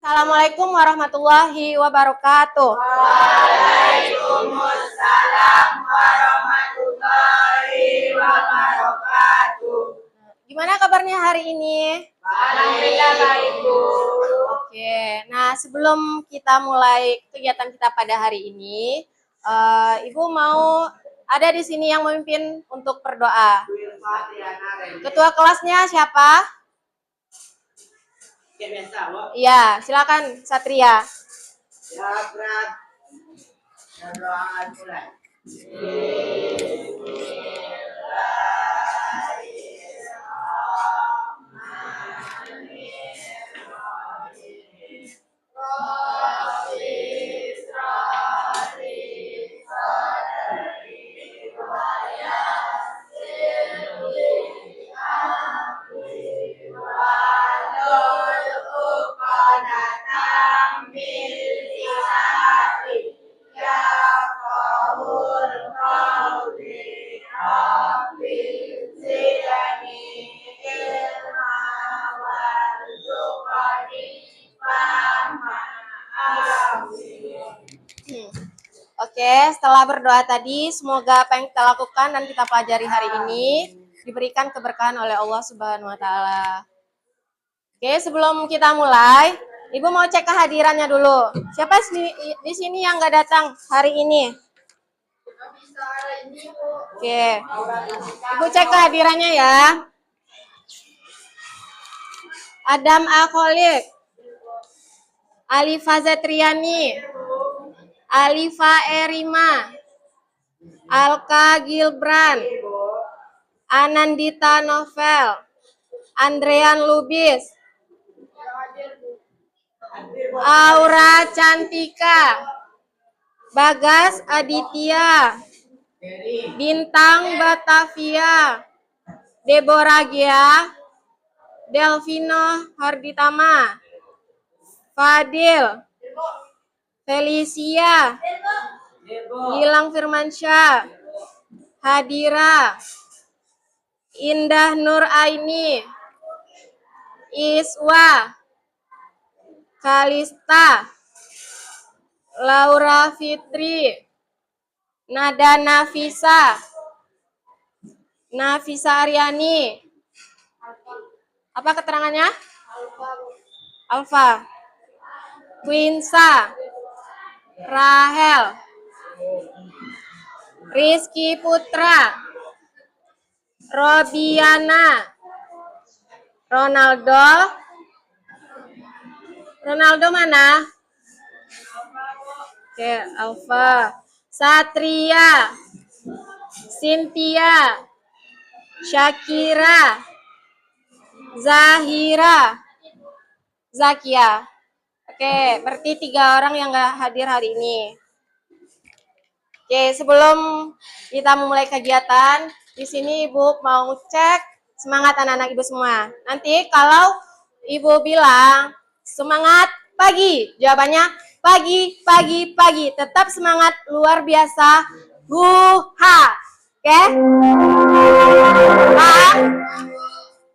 Assalamualaikum warahmatullahi wabarakatuh. Waalaikumsalam warahmatullahi wabarakatuh. Gimana kabarnya hari ini? Alhamdulillah baik, Bu. Oke, nah sebelum kita mulai kegiatan kita pada hari ini, Ibu mau ada di sini yang memimpin untuk berdoa. Ketua kelasnya siapa? Iya, silakan Satria. Ya, berat. Doa mulai. Oke, setelah berdoa tadi, semoga apa yang kita lakukan dan kita pelajari hari ini diberikan keberkahan oleh Allah Subhanahu wa taala. Oke, sebelum kita mulai, Ibu mau cek kehadirannya dulu. Siapa di sini yang nggak datang hari ini? Oke, Ibu cek kehadirannya ya. Adam Akholik, Alifa Zatriani, Alifa Erima, Alka Gilbran, Anandita Novel, Andrean Lubis, Aura Cantika, Bagas Aditya, Bintang Batavia, Deborah Gia, Delvino Harditama, Fadil, Felicia, Gilang Firmansyah, Hadira, Indah Nur Aini, Iswa, Kalista, Laura Fitri, Nada Nafisa, Nafisa Aryani. Apa keterangannya? Alfa. Quinsa, Rahel, Rizky Putra, Robiana, Ronaldo mana? Oke, Alfa. Satria, Cynthia, Syakira, Zahira, Zakia. Oke, berarti 3 orang yang nggak hadir hari ini. Oke, sebelum kita memulai kegiatan, di sini Ibu mau cek semangat anak-anak Ibu semua. Nanti kalau Ibu bilang semangat pagi, jawabannya pagi, pagi, pagi. Tetap semangat luar biasa. Buha. Oke?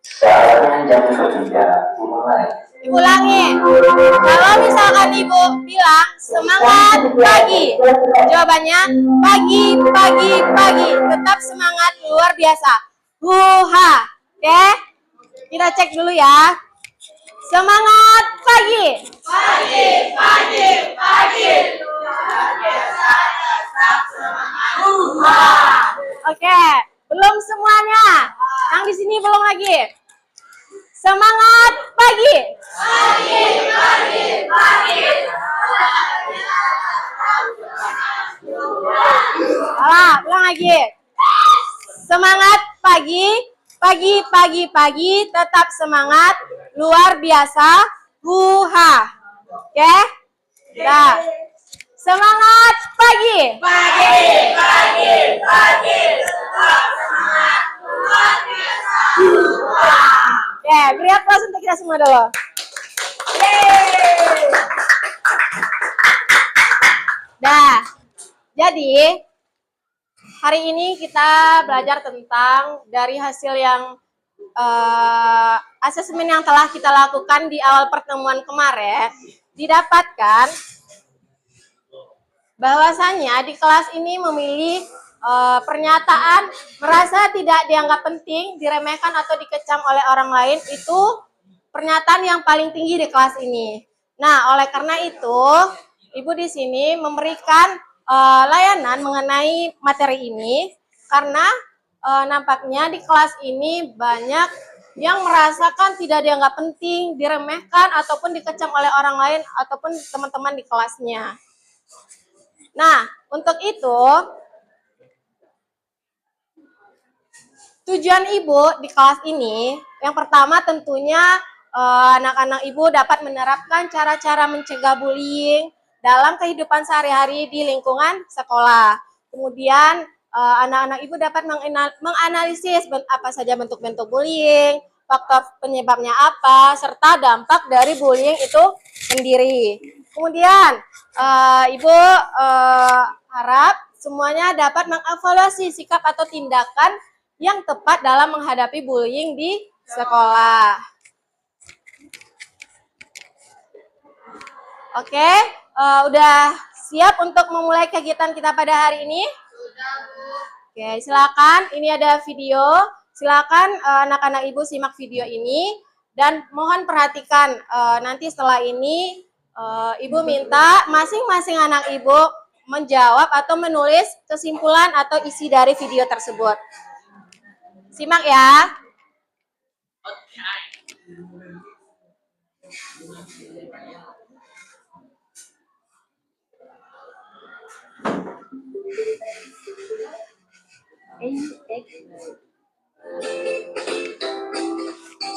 Saatnya jam 3 dimulai. Ulangi. Kalau misalkan Ibu bilang semangat pagi, jawabannya pagi, pagi, pagi. Tetap semangat luar biasa. Huha. Oke? Kita cek dulu ya. Semangat pagi. Pagi, pagi, pagi. Luar biasa, tetap semangat. Oke, belum semuanya. Yang di sini belum lagi. Semangat pagi. Pagi, pagi, pagi. Alah, ulang lagi. Semangat pagi, pagi, pagi, pagi, tetap semangat, luar biasa, buha. Oke? Nah, semangat pagi. Pagi, pagi, pagi. Tetap semangat. Luar biasa. Oke, beri aplaus untuk kita semua dulu. Yeay. Nah, jadi hari ini kita belajar tentang dari hasil yang asesmen yang telah kita lakukan di awal pertemuan kemarin. didapatkan bahwasanya di kelas ini memilih pernyataan merasa tidak dianggap penting, diremehkan atau dikecam oleh orang lain, itu pernyataan yang paling tinggi di kelas ini. Nah, oleh karena itu, Ibu di sini memberikan layanan mengenai materi ini karena nampaknya di kelas ini banyak yang merasakan tidak dianggap penting, diremehkan ataupun dikecam oleh orang lain ataupun teman-teman di kelasnya. Nah, untuk itu, tujuan Ibu di kelas ini, yang pertama tentunya anak-anak Ibu dapat menerapkan cara-cara mencegah bullying dalam kehidupan sehari-hari di lingkungan sekolah. Kemudian, anak-anak Ibu dapat menganalisis apa saja bentuk-bentuk bullying, faktor penyebabnya apa, serta dampak dari bullying itu sendiri. Kemudian, Ibu harap semuanya dapat mengevaluasi sikap atau tindakan yang tepat dalam menghadapi bullying di sekolah. Oke, udah siap untuk memulai kegiatan kita pada hari ini? Sudah, Bu. Oke, silakan. Ini ada video. Silakan anak-anak Ibu simak video ini dan mohon perhatikan nanti setelah ini Ibu minta masing-masing anak Ibu menjawab atau menulis kesimpulan atau isi dari video tersebut. Simak ya.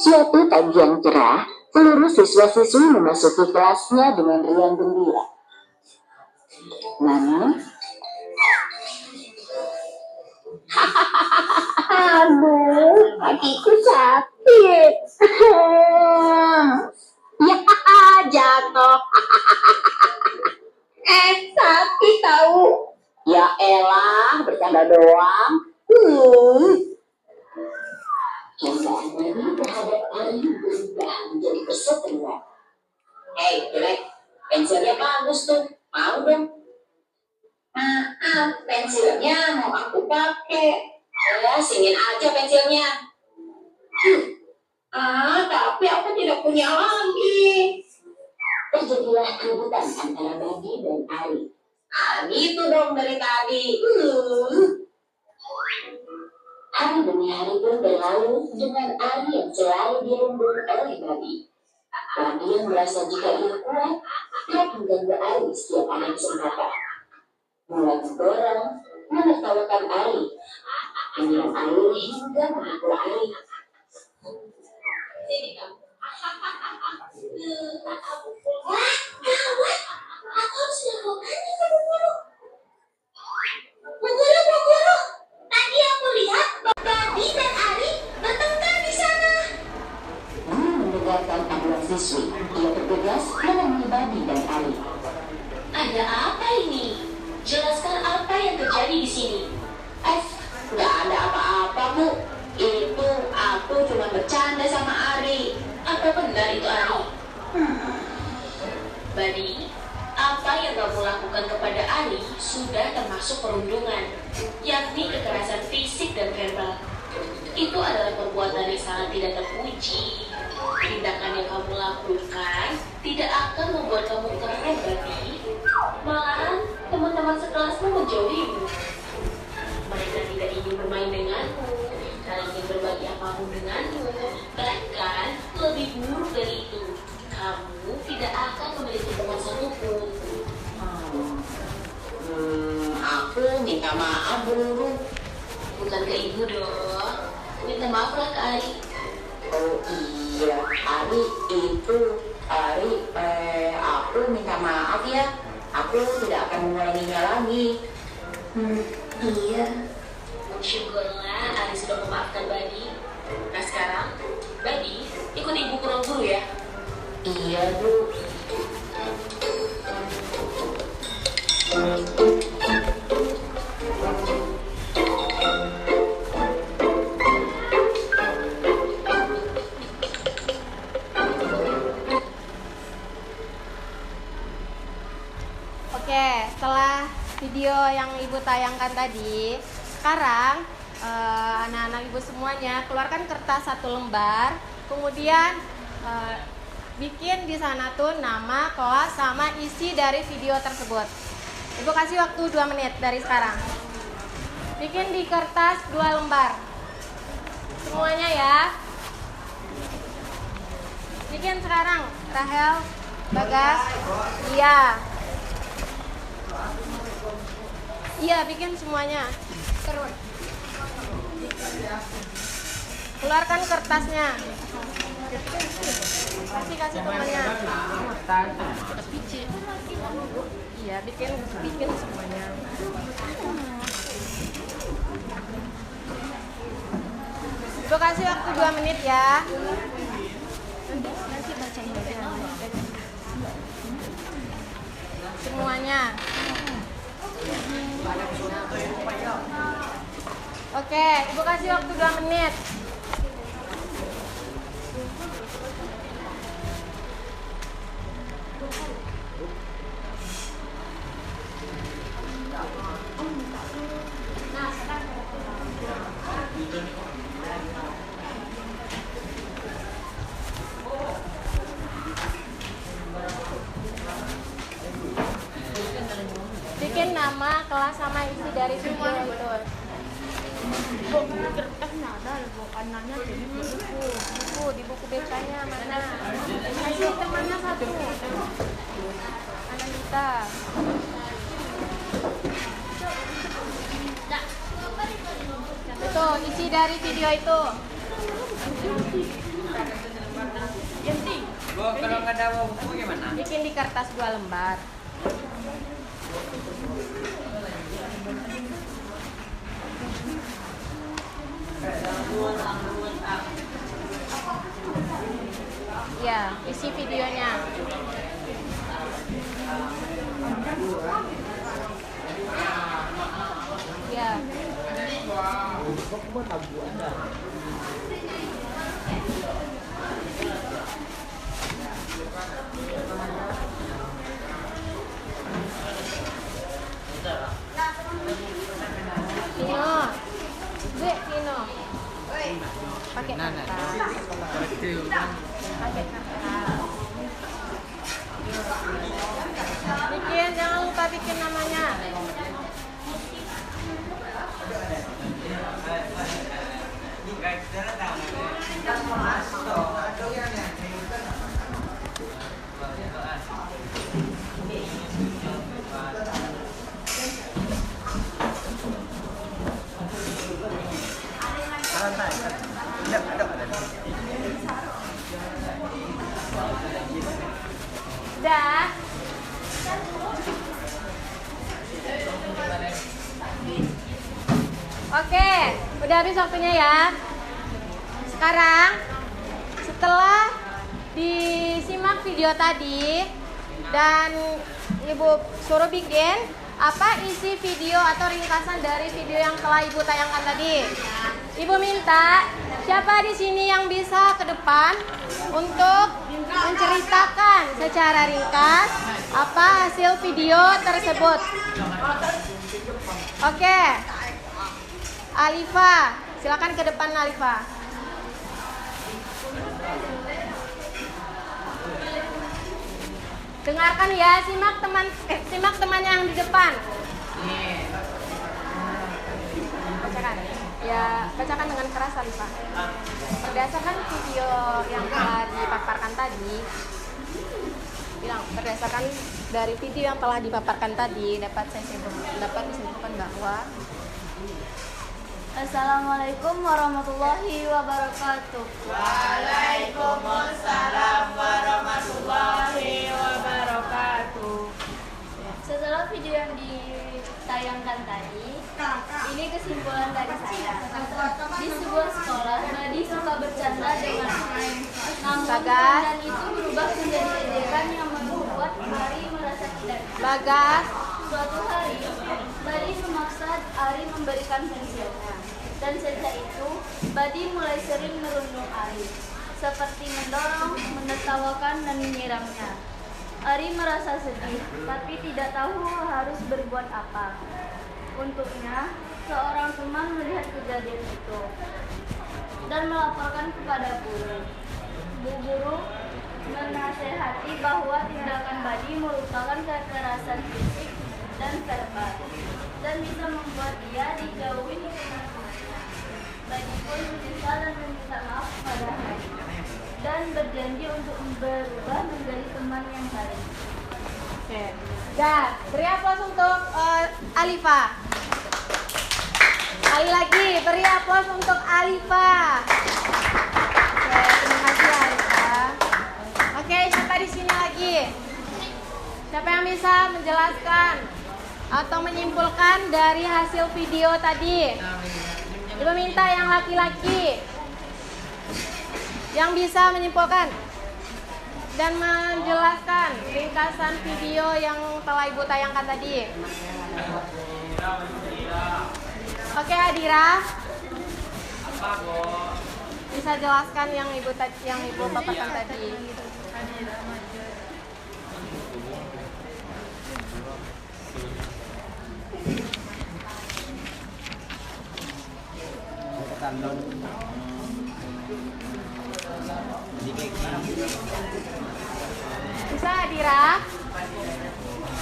Suatu pagi yang cerah, seluruh siswa-siswi memasuki kelasnya dengan riang gembira. Namun, aduh, kakiku sakit. Ya, jatuh. Sakit tahu. Ya elah, bercanda doang. Candaan Babi terhadap Ayu berubah menjadi keseteruan. Hei, jelek, pensilnya bagus tuh, mau dong? Maaf, pensilnya mau aku pakai. Ya, singin aja pensilnya. Tapi aku tidak punya lagi. Terjadilah keributan antara Babi dan Ari. Gitu dong dari tadi. Hari demi hari pun berlalu dengan Ari yang selalu dirundung oleh Babi. Babi yang merasa jika ia kuat, dapat mengganggu Ari setiap ada kesempatan. Mulai mendorong, menertawakan Ari, menyerang air hingga memukul Ari. Sini kamu. Wah, gawat! Aku harus melakukannya ke Bu Guru. Bu Guru, tadi aku lihat Babi dan Ari bertengkar di sana. Guru mendengarkan aduan siswi. Ia bergegas menemui Babi dan Ari. Ada apa ini? Jelaskan apa yang terjadi di sini. Nggak ada apa-apa, Bu. Itu aku cuma bercanda sama Ari. Apa benar itu, Ari? Babi, apa yang kamu lakukan kepada Ari sudah termasuk perundungan, yakni kekerasan fisik dan verbal. Itu adalah perbuatan yang sangat tidak terpuji. Tindakan yang kamu lakukan tidak akan membuat kamu keren, Babi. Malahan teman-teman sekelasmu menjauhimu. Mereka tidak ingin bermain denganmu, tidak ingin berbagi apapun denganmu. Bahkan lebih buruk dari itu, kamu tidak akan memiliki teman satupun. Aku minta maaf, Guru. Bukan ke Ibu dong. Minta maaflah ke Ari. Oh iya, Ari itu. Aku minta maaf ya. Aku tidak akan mengulanginya lagi. Iya. Syukurlah Ari sudah memaafkan Babi. Nah sekarang, Babi ikut Ibu ke ruang guru ya. Iya, Bu. Oke, setelah video yang Ibu tayangkan tadi, sekarang anak-anak Ibu semuanya keluarkan kertas 1 lembar, kemudian bikin di sana tuh nama kelas sama isi dari video tersebut. Ibu kasih waktu 2 menit dari sekarang. Bikin di kertas 2 lembar. Semuanya ya. Bikin sekarang, Rahel, Bagas. Iya. Iya, bikin semuanya. Terus. Keluarkan kertasnya. Kasih temannya. Iya, bikin semuanya. Ibu kasih waktu 2 menit ya. Nanti bacain semuanya. Oke, Ibu kasih waktu 2 menit. Bikin nama, kelas sama isi dari video itu. Bu, kertasnya ada, Bu. Kanannya jadi buku di buku BK-nya mana? Kasih temannya 1. Anandita. Itu isi dari video itu. Bu, kalau nggak ada buku gimana? Bikin di kertas 2 lembar. Ya, isi videonya. Ya. Vino. Vino. Pakai kertas. Pakai kertas. Bikin, jangan lupa bikin namanya. Dah. Oke, udah habis waktunya ya. Sekarang setelah disimak video tadi dan Ibu suruh bikin apa isi video atau ringkasan dari video yang telah Ibu tayangkan tadi. Ibu minta siapa di sini yang bisa ke depan untuk menceritakan secara ringkas apa hasil video tersebut. Oke. Alifa, silakan ke depan Alifa. Dengarkan ya, simak teman yang di depan. Bacakan. Ya, bacakan dengan keras Alifa. Berdasarkan video yang telah dipaparkan tadi, berdasarkan dari video yang telah dipaparkan tadi dapat disimpulkan bahwa Assalamualaikum warahmatullahi wabarakatuh. Waalaikumsalam warahmatullahi wabarakatuh. Setelah video yang ditayangkan tadi, ini kesimpulan dari saya. Di sebuah sekolah, Badi suka bercanda dengan main. Namun bercandaan itu berubah menjadi ejekan yang membuat Ari merasa tidak. Bagas. Suatu hari, Badi memaksa Ari memberikan pensiunnya. Dan sejak itu, Badi mulai sering merundung Ari, seperti mendorong, menertawakan, dan menyiramnya. Ari merasa sedih, tapi tidak tahu harus berbuat apa. Untuknya, seorang teman melihat kejadian itu dan melaporkan kepada guru. Bu guru menasehati bahwa tindakan Badi merupakan kekerasan fisik dan verbal dan bisa membuat dia dijauhi teman-temannya. Badi pun menyesal dan meminta maaf kepada Hari dan berjanji untuk berubah menjadi teman yang baik. Oke. Dan beri aplaus untuk Alifa. Sekali lagi beri aplaus untuk Alifa. Oke, terima kasih Alifa. Oke, siapa di sini lagi? Siapa yang bisa menjelaskan atau menyimpulkan dari hasil video tadi? Ibu minta yang laki-laki yang bisa menyimpulkan dan menjelaskan ringkasan video yang telah Ibu tayangkan tadi. Oke, Hadira. Bisa jelaskan yang Ibu paparkan tadi. Bisa Hadira?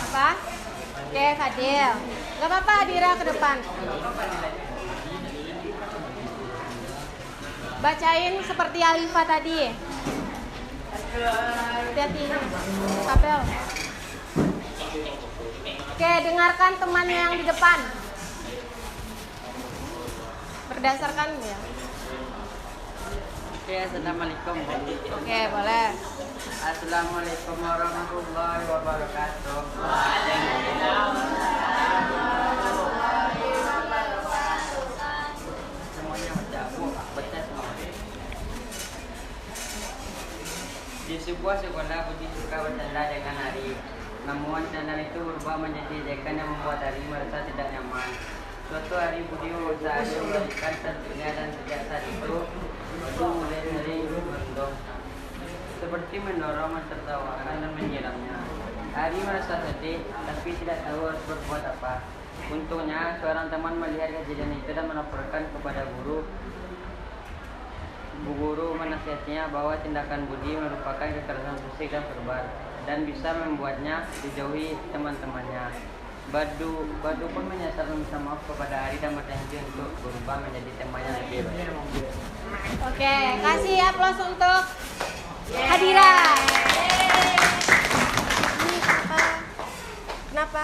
Apa? Oke, Fadil. Gak apa-apa Hadira ke depan. Bacain seperti Alifa tadi. Hati-hati. Kapel. Oke, dengarkan temannya yang di depan. Berdasarkan ya. Oke, assalamualaikum. Oke, boleh. Assalamualaikum warahmatullahi wabarakatuh. Semuanya baca semua. Di sebuah sekolah Budi suka bercanda dengan Ari. Namun candaan itu berubah menjadi ejekan yang membuat Ari merasa tidak nyaman. Suatu hari Budi berusaha memberikan tentunya dan sejak saat itu Budi mulai sering merundung, seperti mendorong, mentertawakan dan menyiramnya. Ari merasa sedih, tapi tidak tahu harus berbuat apa. Untungnya seorang teman melihat kejadian itu dan melaporkan kepada guru. Bu guru menasihatinya bahwa tindakan Budi merupakan kekerasan fisik dan verbal dan bisa membuatnya dijauhi teman-temannya. Badu pun menyesal meminta maaf kepada Ari dan berjanji untuk berubah menjadi temannya lebih baik. Oke, kasih aplaus untuk Hadira. Ini apa? Kenapa?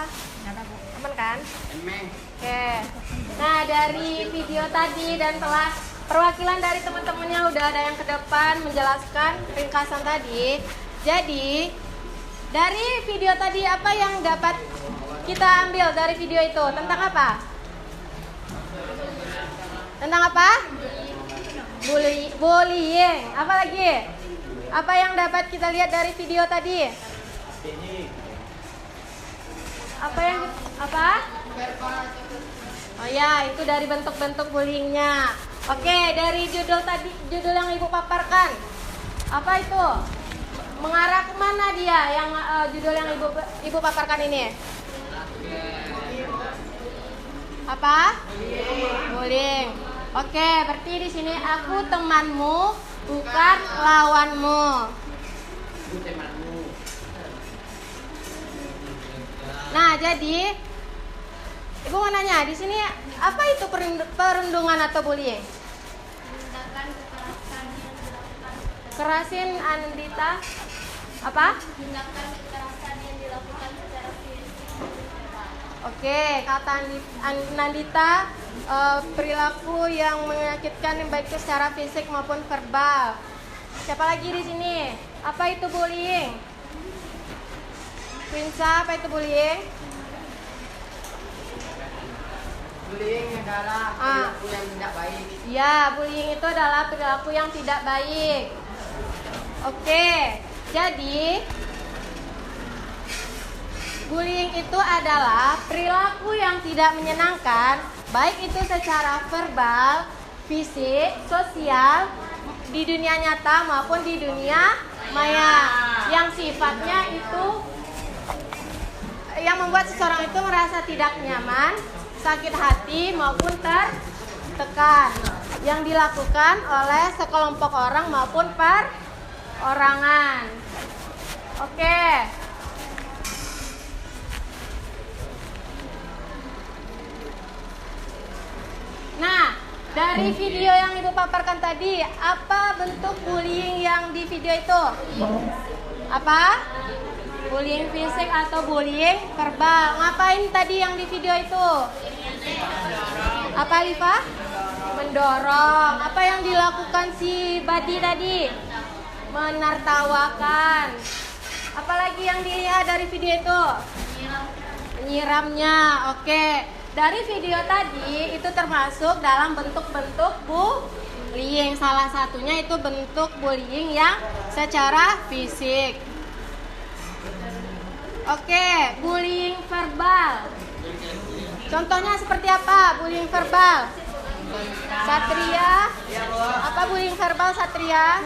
Aman kan? Oke. Nah, dari video tadi dan telah perwakilan dari teman-temannya udah ada yang ke depan menjelaskan ringkasan tadi. Jadi, dari video tadi apa yang dapat kita ambil dari video itu? Tentang apa? Tentang apa? Bullying. Apa lagi? Apa yang dapat kita lihat dari video tadi? Apa? Oh ya, itu dari bentuk-bentuk bullyingnya. Oke, dari judul yang Ibu paparkan. Apa itu? Mengarah kemana dia yang judul yang Ibu paparkan ini? Apa? Bullying. Oke, berarti di sini aku temanmu, bukan lawanmu. Nah, jadi Ibu mau nanya, di sini apa itu perundungan atau bullying? Tindakan kekerasan yang dilakukan. Kerasin Andita apa? Tindakan kekerasan yang dilakukan secara fisik. Oke, kata Nandita, perilaku yang menyakitkan baik itu secara fisik maupun verbal. Siapa lagi di sini? Apa itu bullying? Quinsa, apa itu bullying? Bullying adalah perilaku yang tidak baik. Ya, bullying itu adalah perilaku yang tidak baik. Oke, jadi bullying itu adalah perilaku yang tidak menyenangkan, baik itu secara verbal, fisik, sosial, di dunia nyata maupun di dunia maya, yang sifatnya itu membuat seseorang itu merasa tidak nyaman, sakit hati maupun tertekan yang dilakukan oleh sekelompok orang maupun perorangan. Oke. Nah, dari video yang Ibu paparkan tadi, apa bentuk bullying yang di video itu? Apa? Bullying fisik atau bullying verbal? Ngapain tadi yang di video itu? Apa, Liva? Mendorong. Apa yang dilakukan si Badi tadi? Menertawakan. Apalagi yang dilihat dari video itu? Menyiramnya. Oke. Dari video tadi itu termasuk dalam bentuk-bentuk bullying. Salah satunya itu bentuk bullying yang secara fisik. Oke, bullying verbal. Contohnya seperti apa bullying verbal? Satria, apa bullying verbal Satria?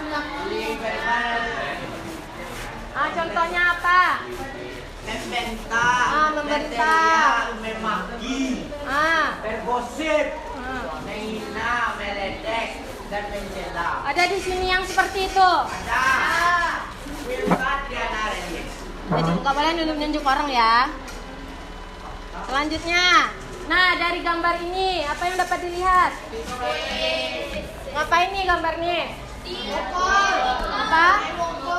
Contohnya apa? Membentak, memaki, bergosip, menghina, meledek, dan mencela. Ada di sini yang seperti itu. Ada. Wilfat Dianaris. Jadi nggak boleh nunjuk orang ya. Selanjutnya, nah dari gambar ini apa yang dapat dilihat? Ngapain nih gambarnya? Apa?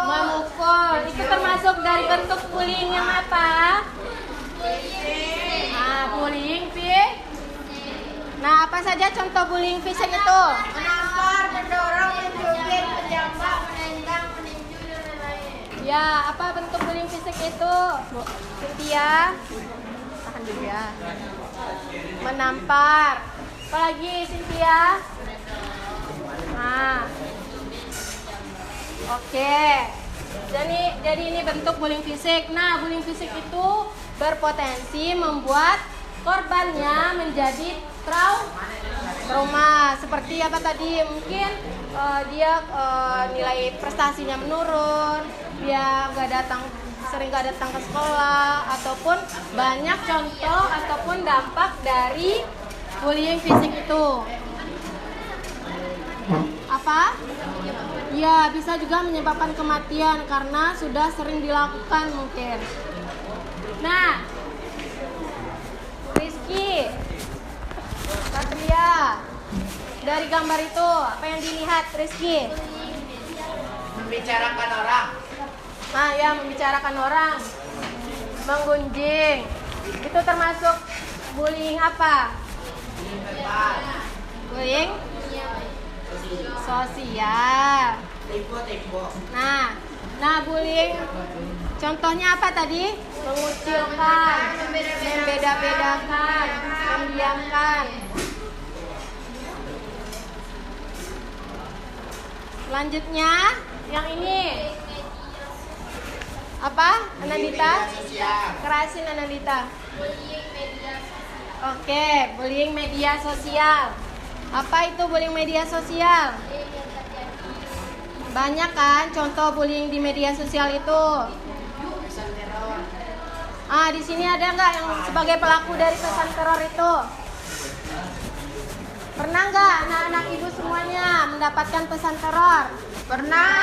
Memukul. Itu termasuk dari bentuk bullying yang apa? Bullying fisik. Nah, apa saja contoh bullying fisik itu? Menampar, mendorong, menjubit, menjambak, menendang, meninju, dan lain-lain. Ya, apa bentuk bullying fisik itu? Cynthia, tahan dulu ya. Menampar. Apalagi Cynthia? Oke. Jadi ini bentuk bullying fisik. Nah, bullying fisik itu berpotensi membuat korbannya menjadi trauma. Seperti apa tadi? Mungkin dia nilai prestasinya menurun, dia sering nggak datang ke sekolah, ataupun banyak contoh ataupun dampak dari bullying fisik itu. Apa? Ya, bisa juga menyebabkan kematian karena sudah sering dilakukan mungkin. Nah, Rizky, Satria, dari gambar itu apa yang dilihat Rizky? Membicarakan orang. Nah, ya membicarakan orang, menggunjing. Itu termasuk bullying apa? Bullying sosial. Tempo. Nah bullying contohnya apa tadi? Mengucilkan, membeda-bedakan, mendiamkan. Selanjutnya yang ini apa? Anandita? Kerasin Anandita. Oke, bullying media sosial. Apa itu bullying media sosial? Banyak kan contoh bullying di media sosial itu. Di sini ada nggak yang sebagai pelaku dari pesan teror itu? Pernah nggak anak-anak ibu semuanya mendapatkan pesan teror? Pernah.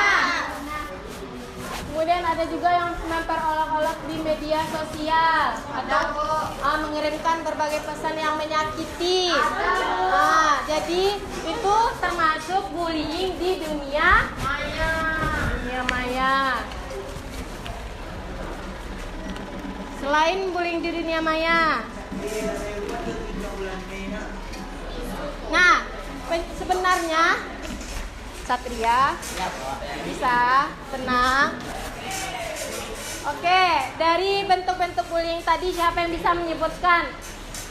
Kemudian ada juga yang melempar olok-olok di media sosial atau mengirimkan berbagai pesan yang menyakiti. Jadi itu termasuk bullying di dunia maya. Selain bullying di dunia maya. Nah, sebenarnya Satria bisa tenang. Oke, dari bentuk-bentuk bullying tadi siapa yang bisa menyebutkan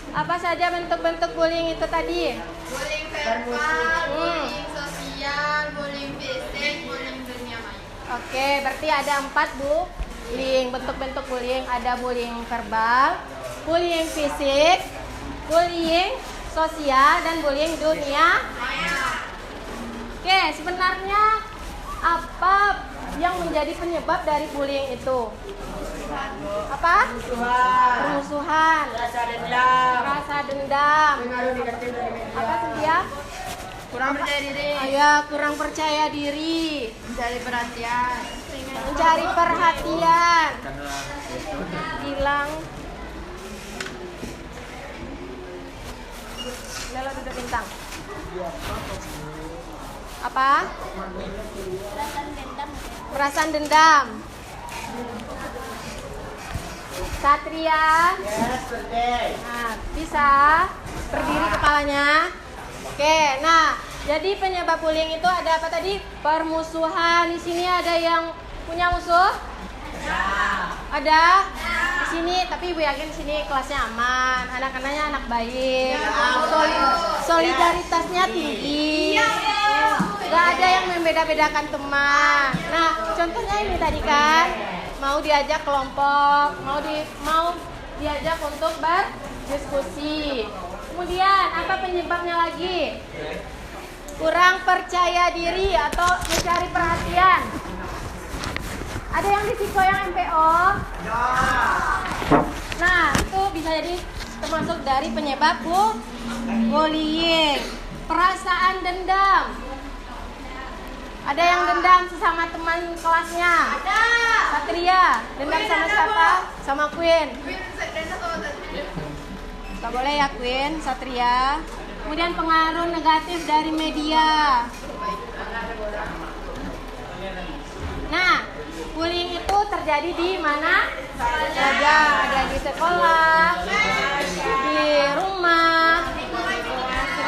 apa saja bentuk-bentuk bullying itu tadi? Bullying verbal, bullying sosial, bullying fisik, bullying dunia maya. Oke, berarti ada 4 bullying, bentuk-bentuk bullying. Ada bullying verbal, bullying fisik, bullying sosial, dan bullying dunia maya. Oke, sebenarnya apa yang menjadi penyebab dari bullying itu? Apa? permusuhan, Rasa dendam. rasa dendam, Pengaruh negatif dari media. apa sih dia? Kurang percaya diri. Kurang percaya diri, Mencari perhatian. mencari perhatian, hilang. Lelo duduk bintang. Apa? Perasaan dendam. Satria. Yes, birthday. Nah, bisa berdiri kepalanya. Oke, nah, jadi penyebab bullying itu ada apa tadi? Permusuhan. Di sini ada yang punya musuh? Ada? Di sini, tapi Ibu yakin di sini kelasnya aman, anak-anaknya anak baik, solidaritasnya tinggi. Gak ada yang membeda-bedakan teman. Nah, contohnya ini tadi kan, mau diajak kelompok, mau diajak untuk berdiskusi. Kemudian apa penyebabnya lagi? Kurang percaya diri atau mencari perhatian. Ada yang risiko yang MPO? Nah, itu bisa jadi termasuk dari penyebab bullying. Perasaan dendam. Ada yang dendam sesama teman kelasnya? Ada. Satria, dendam sama siapa? Sama Queen. Gak boleh ya Queen, Satria. Kemudian pengaruh negatif dari media. Nah, bullying itu terjadi di mana saja, ada di sekolah, di rumah,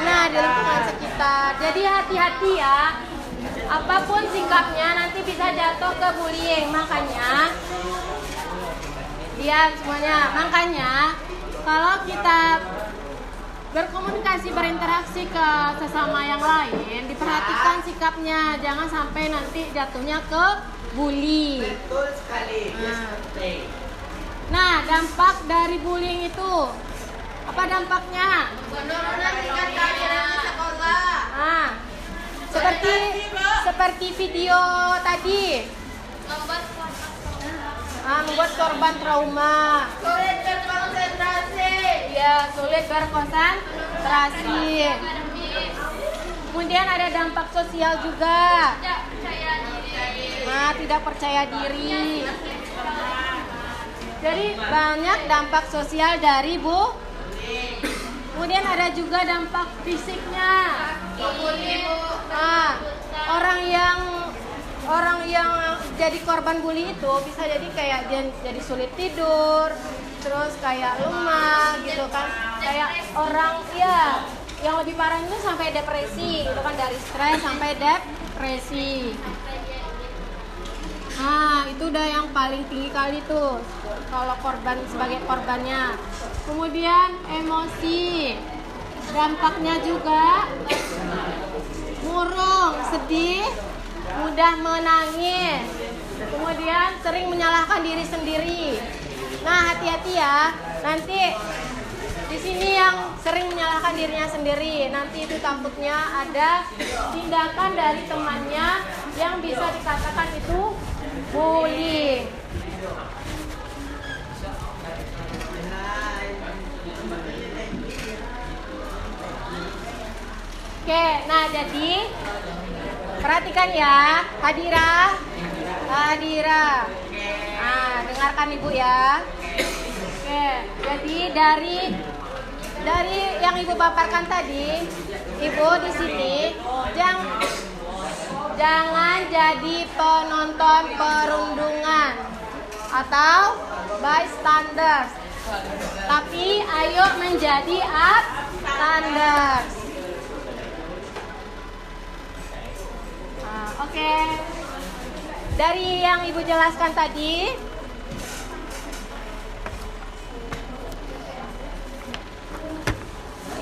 nah di lingkungan sekitar. Jadi hati-hati ya, apapun sikapnya nanti bisa jatuh ke bullying. Makanya, diam semuanya. Makanya kalau kita berkomunikasi, berinteraksi ke sesama yang lain, diperhatikan sikapnya, jangan sampai nanti jatuhnya ke bully. Betul sekali. Yes, birthday. Nah, dampak dari bullying itu apa dampaknya? Penurunan tingkat keadilan di sekolah. Nah, seperti video tadi, membuat korban trauma. Sulit berkonsentrasi. Ya, sulit berkonsentrasi. Kemudian ada dampak sosial juga. Tidak percaya diri. Nah, tidak percaya diri. Jadi banyak dampak sosial dari Kemudian ada juga dampak fisiknya. Nah, orang yang jadi korban bully itu bisa jadi kayak jadi sulit tidur, terus kayak lemah gitu kan, kayak orang ya yang lebih parah itu sampai depresi gitu kan, dari stres sampai depresi. Nah, itu udah yang paling tinggi kali tuh kalau korban sebagai korbannya. Kemudian emosi, dampaknya juga murung, sedih, mudah menangis, kemudian sering menyalahkan diri sendiri. Nah, hati-hati ya, nanti di sini yang sering menyalahkan dirinya sendiri, nanti itu takutnya ada tindakan dari temannya yang bisa dikatakan itu bullying. Oke, nah jadi perhatikan ya, Hadira. Nah, dengarkan Ibu ya. Oke, jadi dari yang Ibu paparkan tadi, Ibu di sini jangan jadi penonton perundungan atau bystanders, tapi ayo menjadi upstanders. Oke. Dari yang Ibu jelaskan tadi,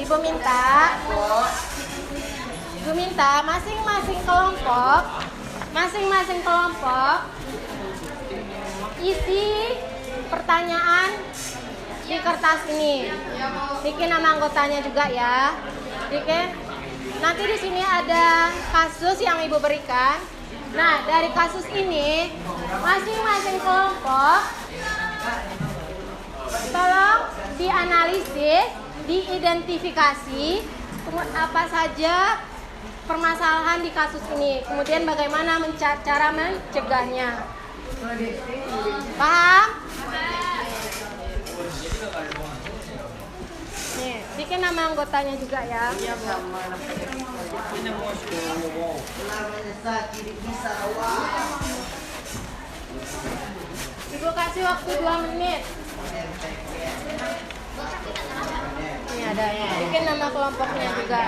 Ibu minta masing-masing kelompok isi pertanyaan di kertas ini. Bikin nama anggotanya juga ya. Nanti di sini ada kasus yang Ibu berikan. Nah, dari kasus ini masing-masing kelompok tolong dianalisis, diidentifikasi apa saja permasalahan di kasus ini, kemudian bagaimana cara mencegahnya. Paham? Nih, bikin nama anggotanya juga ya. Ibu kasih waktu 2 menit. Ini ada ya. Bikin nama kelompoknya juga.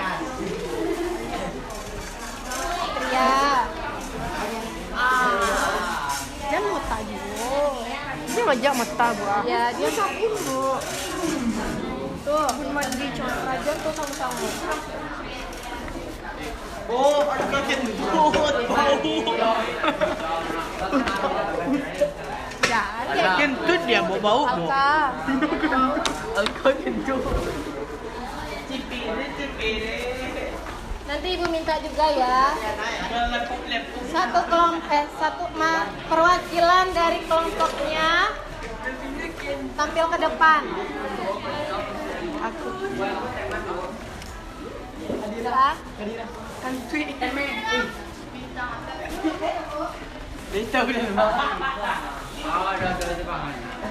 Pria. Dia mata juga. Dia ngajak mata gua. Ya, dia sakit, Bu. Tuh, di aja tuh sama-sama. Oh, ada kentut. Jangan. Kentut dia bau-bau. Alka. Alka kentut. Cipire. Nanti Ibu minta juga ya. Perwakilan dari kelompoknya tampil ke depan. Aku. Kadira. Kentut emek. Dia udah.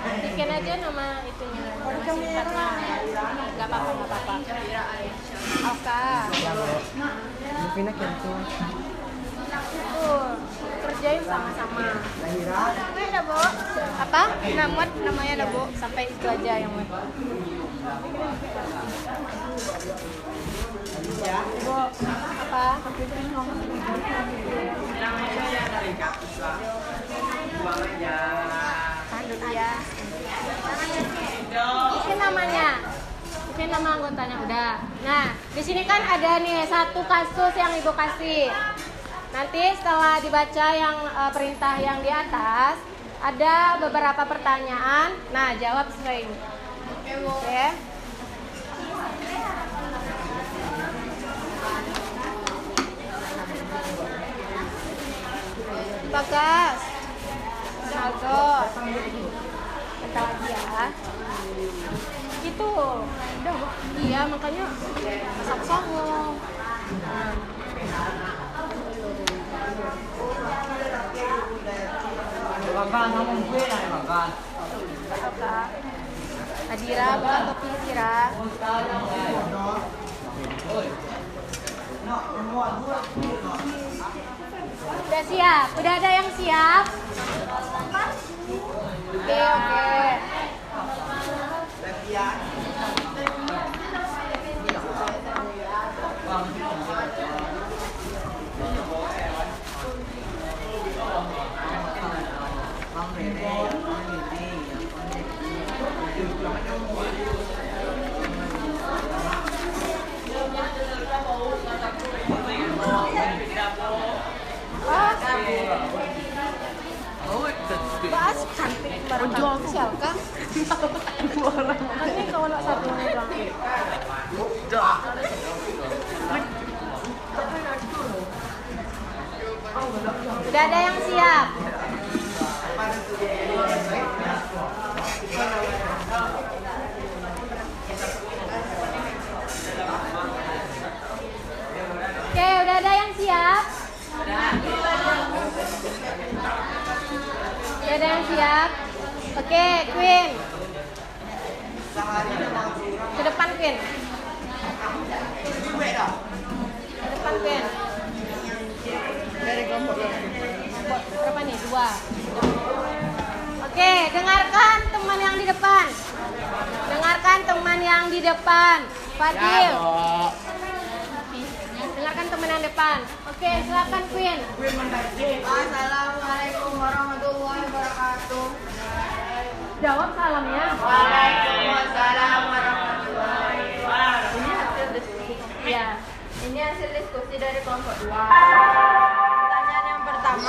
Bikin aja nama itunya. Nama singkatnya. Gak apa-apa. Alka. Mungkin kentut. Tuh, kerjain sama-sama. Namanya Bu. Apa? Namanya ada Bu. Sampai itu aja yang muat. Bu, apa? Tanduk ya. Bikin namanya. Bikin nama anggotanya udah. Nah, di sini kan ada nih satu kasus yang Ibu kasih. Nanti setelah dibaca yang perintah yang di atas, ada beberapa pertanyaan. Nah, jawab sesuai ini. Oke. Bagas. Ronaldo. Bentar lagi ya. Gitu. Udah, iya makanya masak songong. Adira, buka topi Adira. Udah siap? Udah ada yang siap? Oke. Bahas cantik barang siapa? Ini kalau nak satu ini bang. Udah ada yang siap? Oke, udah ada yang siap? Udah ada yang siap? Oke, Queen. Ke depan, Queen. Ke depan, Queen. Dari kelompok Berapa nih? 2. Oke, dengarkan teman yang di depan. Dengarkan teman yang di depan. Fadil. Dengarkan teman yang depan. Oke, silakan Queen. Assalamualaikum warahmatullahi wabarakatuh. Jawab salamnya. Waalaikumsalam warahmatullahi wabarakatuh. Ini hasil diskusi. Iya. Ini hasil diskusi dari kelompok 2. Pertanyaan yang pertama.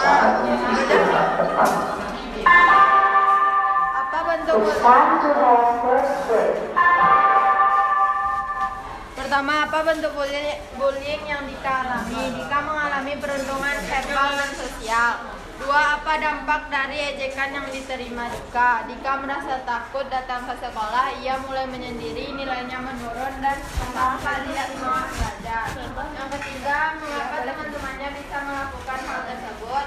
Apa bentuk bullying yang Dika alami? Dika mengalami perundungan verbal dan sosial. Dua, apa dampak dari ejekan yang diterima Dika? Dika merasa takut datang ke sekolah, ia mulai menyendiri, nilainya menurun dan tanpa lihat semangat belajar. Yang ketiga, mengapa teman-temannya bisa melakukan hal tersebut?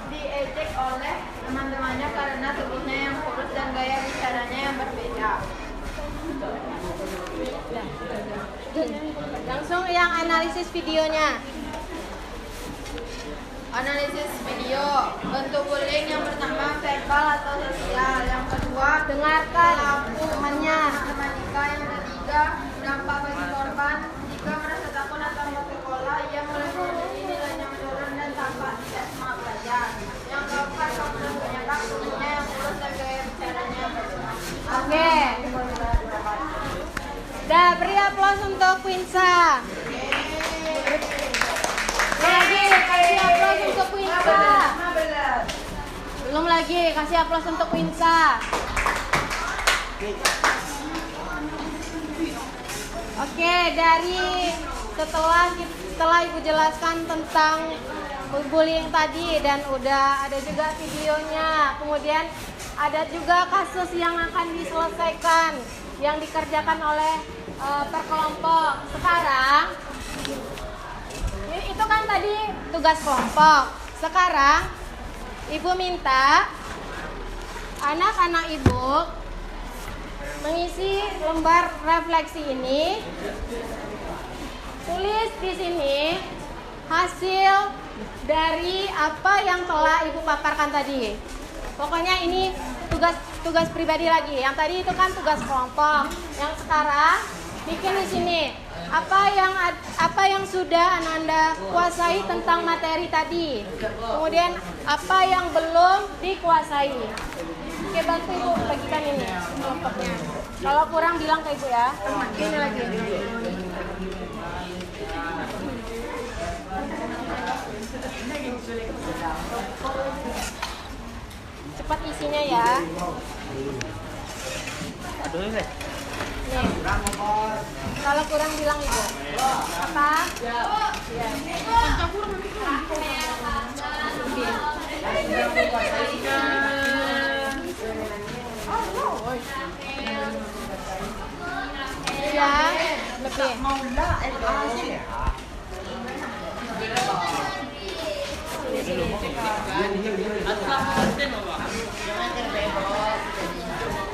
Diejek oleh teman-temannya karena tubuhnya yang kurus dan gaya bicaranya yang berbeda. Langsung yang analisis videonya. Analisis video, bentuk bullying yang pertama verbal atau sosial, yang kedua Dengarkan perilaku temannya. teman Dika, yang ketiga dampak bagi korban. Jika merasa takut datang ke sekolah, ia mulai menyendiri, nilainya menurun dan tampak tidak semangat belajar. Yang keempat, faktor penyebab tubuhnya yang kurus dan gaya bicaranya yang berbeda. Oke. Dah, beri aplaus untuk Quinsa. Lagi, kasih aplaus untuk Quinsa. Belum lagi, kasih aplaus untuk Quinsa. Oke, dari setelah Ibu jelaskan tentang bullying tadi dan udah ada juga videonya. Kemudian ada juga kasus yang akan diselesaikan yang dikerjakan oleh per kelompok. Sekarang itu kan tadi tugas kelompok. Sekarang Ibu minta anak-anak Ibu mengisi lembar refleksi ini. Tulis di sini hasil dari apa yang telah Ibu paparkan tadi. Pokoknya ini tugas pribadi lagi. Yang tadi itu kan tugas kelompok. Yang sekarang bikin di sini apa yang sudah Anda kuasai tentang materi tadi. Kemudian apa yang belum dikuasai. Oke, bantu Ibu bagikan ini kelompoknya. Kalau kurang bilang ke Ibu ya. Ini lagi. Cepat isinya ya. Nih. Kalau kurang bilang Ibu. Apa? Ya. Ya, lebih.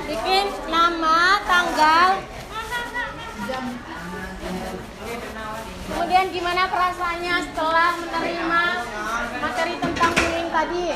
Bikin nama, tanggal, kemudian gimana perasaannya setelah menerima materi tentang bullying tadi.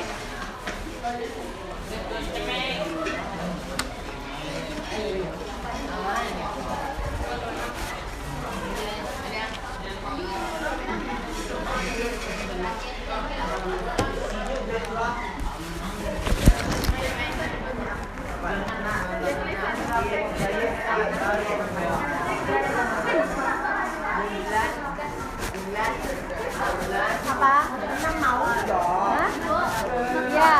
Apa? Mau? Hah? Ya,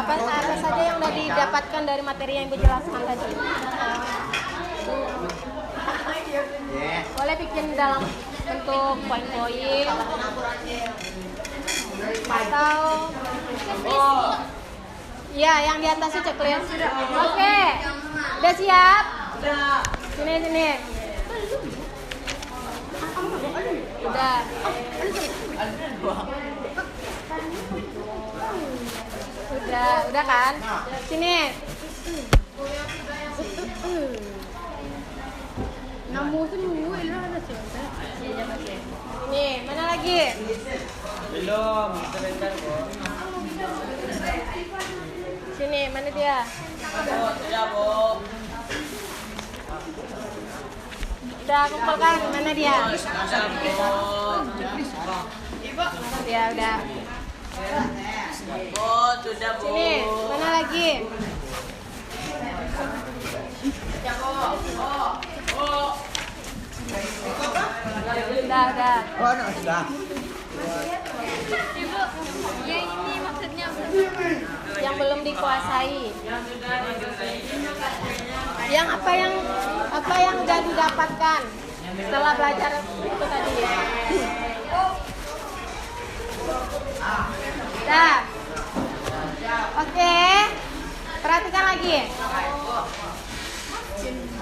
apa saja yang sudah didapatkan dari materi yang Ibu jelaskan tadi? Boleh bikin dalam bentuk poin-poin atau ya, yang di atas itu checklist. Oke, udah siap? Sini. Udah kan? Sini. Ini, mana lagi? Belum, sebentar kok. Sini, mana dia? Ya, Bu. Udah kumpulkan, mana dia? Ya, udah. Oh, sudah, Bu. Sini, mana lagi? Udah. Oh, no, sudah. Ibu, yang ini maksudnya Yang belum dikuasai. Yang apa yang udah didapatkan setelah belajar itu tadi. Dah. Oke. Perhatikan lagi.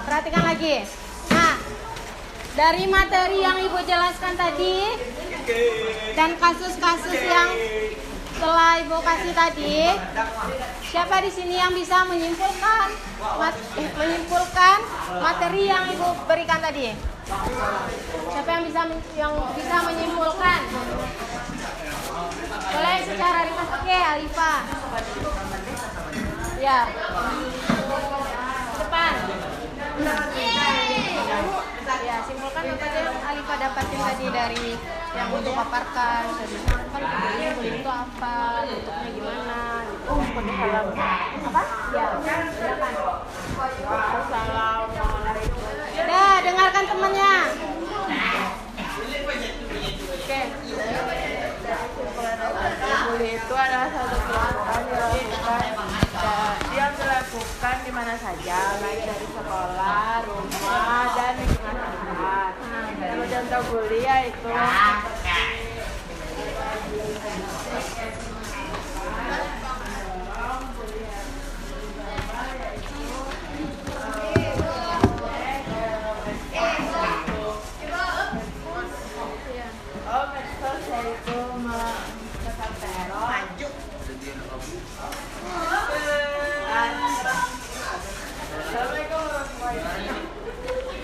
Perhatikan lagi. Nah, dari materi yang Ibu jelaskan tadi dan kasus-kasus yang telah Ibu kasih tadi, siapa di sini yang bisa menyimpulkan materi yang Ibu berikan tadi? Siapa yang bisa menyimpulkan? Boleh secara ringkas. Oke, Alifa. Ya. Depan. Ya, simpulkan apa yang Alifa dapatin tadi dari yang untuk paparkan tadi. Kan bullying itu apa? Bentuknya gimana? Gitu. Kode salam. Apa? Ya. Silakan. Assalamualaikum. Dah, dengarkan temannya. Oke. Bully itu adalah satu perbuatan yang dilakukan di mana saja, baik dari sekolah, rumah, dan lingkungan sekitar. Kalau contoh bully yaitu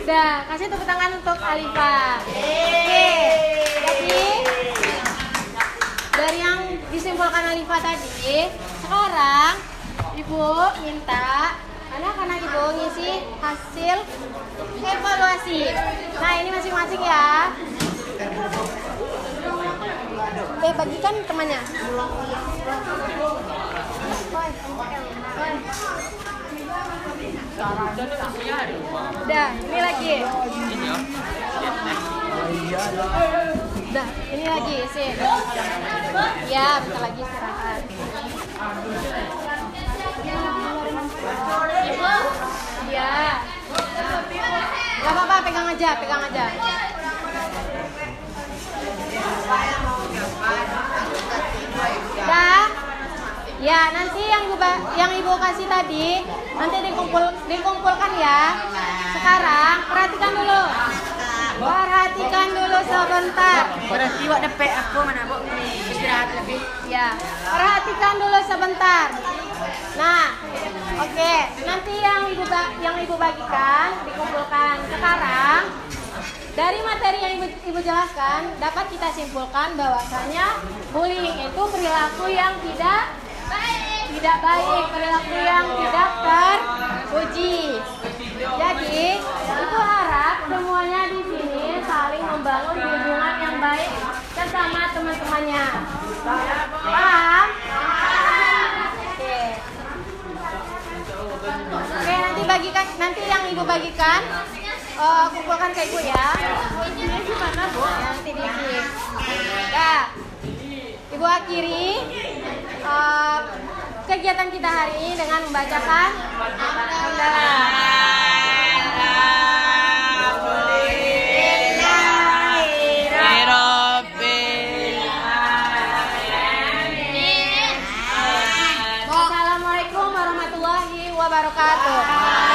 Udah, kasih tepuk tangan untuk Alifa. Oke. Jadi dari yang disimpulkan Alifa tadi, sekarang Ibu minta anak-anak Ibu ngisi hasil evaluasi. Nah, ini masing-masing ya. Bagikan temannya. Udah, ini lagi. Udah, ini lagi sih. Ya, bentar lagi istirahat. Ya. Gak apa-apa, pegang aja, pegang aja. Dah. Ya, nanti yang Ibu kasih tadi nanti dikumpulkan ya. Sekarang perhatikan dulu. Perhatikan dulu sebentar. berarti wak depek aku mana bu istirahat lebih. Ya, perhatikan dulu sebentar. Nah, oke. Nanti yang Ibu bagikan dikumpulkan. Sekarang dari materi yang Ibu jelaskan dapat kita simpulkan bahwasanya bullying itu perilaku yang tidak baik, perilaku yang tidak terpuji. Jadi, Ibu harap semuanya di sini saling membangun hubungan yang baik bersama teman-temannya. Paham? Oke. Oke, nanti yang Ibu bagikan kumpulkan ke Ibu ya. Ini gimana, Bu? Nanti diisi. Dah. Ibu akhiri kegiatan kita hari ini dengan membacakan Assalamualaikum warahmatullahi wabarakatuh.